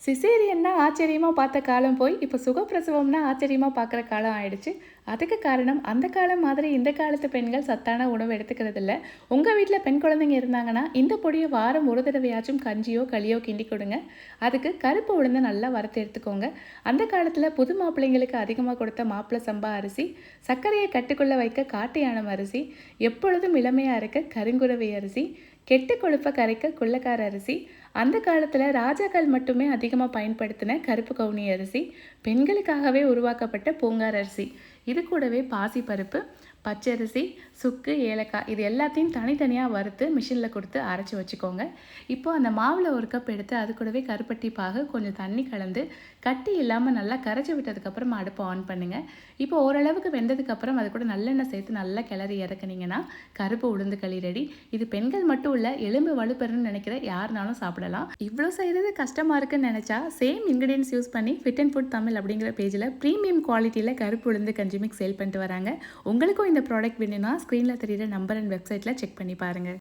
சிசேரியன்னா ஆச்சரியமா பார்த்த காலம் போய், இப்போ சுகப்பிரசவம்னா ஆச்சரியமா பார்க்குற காலம் ஆயிடுச்சு. அதுக்கு காரணம், அந்த காலம் மாதிரி இந்த காலத்து பெண்கள் சத்தான உணவு எடுத்துக்கிறதில்ல. உங்க வீட்ல பெண் குழந்தைங்க இருந்தாங்கன்னா, இந்த பொடிய வாரம் ஒரு தடவையாச்சும் கஞ்சியோ, களியோ கிண்டி கொடுங்க. அதுக்கு கருப்பு உளுந்த நல்லா வறுத்து எடுத்துக்கோங்க. அந்த காலத்துல புது மாப்பிள்ளைங்களுக்கு அதிகமா கொடுத்த மாப்பிள சம்பா அரிசி, சர்க்கரைய கட்டுக்குள்ள வைக்க காட்டு யானம் அரிசி, எப்பொழுதும் இளமையா இருக்க கருங்குரவை அரிசி, கெட்ட கொழுப்பை கரைக்க குள்ளக்கார அரிசி, அந்த காலத்தில் ராஜாக்கள் மட்டுமே அதிகமாக பயன்படுத்தின கருப்பு கவுனி அரிசி, பெண்களுக்காகவே உருவாக்கப்பட்ட பூங்கார் அரிசி, இது கூடவே பாசிப்பருப்பு, பச்சரிசி, சுக்கு, ஏலக்காய் இது எல்லாத்தையும் தனித்தனியாக வறுத்து மிஷினில் கொடுத்து அரைச்சி வச்சுக்கோங்க. இப்போது அந்த மாவில் ஒரு கப் எடுத்து அது கூடவே கருப்பட்டி பாகு, கொஞ்சம் தண்ணி கலந்து கட்டி இல்லாமல் நல்லா கரைச்சி விட்டதுக்கப்புறம் அடுப்பை ஆன் பண்ணுங்கள். இப்போ ஓரளவுக்கு வெந்ததுக்கப்புறம் அது கூட நல்லெண்ணெய் சேர்த்து நல்லா கிளறி இறக்குனீங்கன்னா கருப்பு உளுந்து களி ரெடி. இது பெண்கள் மட்டும் இல்லை, எலும்பு வலுப்பெறணும்னு நினைக்கிற யாருனாலும் சாப்பிடலாம். இவ்வளோ செய்கிறது கஷ்டமாக இருக்குன்னு நினச்சா சேம் இன்க்ரீடியன்ஸ் யூஸ் பண்ணி ஃபிட் அண்ட் ஃபுட் தமிழ் அப்படிங்கிற பேஜில் ப்ரீமியம் குவாலிட்டியில் கருப்பு உளுந்து கஞ்சி மிக்ஸ் சேல் பண்ணிட்டு வராங்க. உங்களுக்கும் இந்த ப்ராடக்ட் வேணும்னா ஸ்க்ரீனில் தெரியுற நம்பர் அண்ட் வெப்சைட்டில் செக் பண்ணி பாருங்கள்.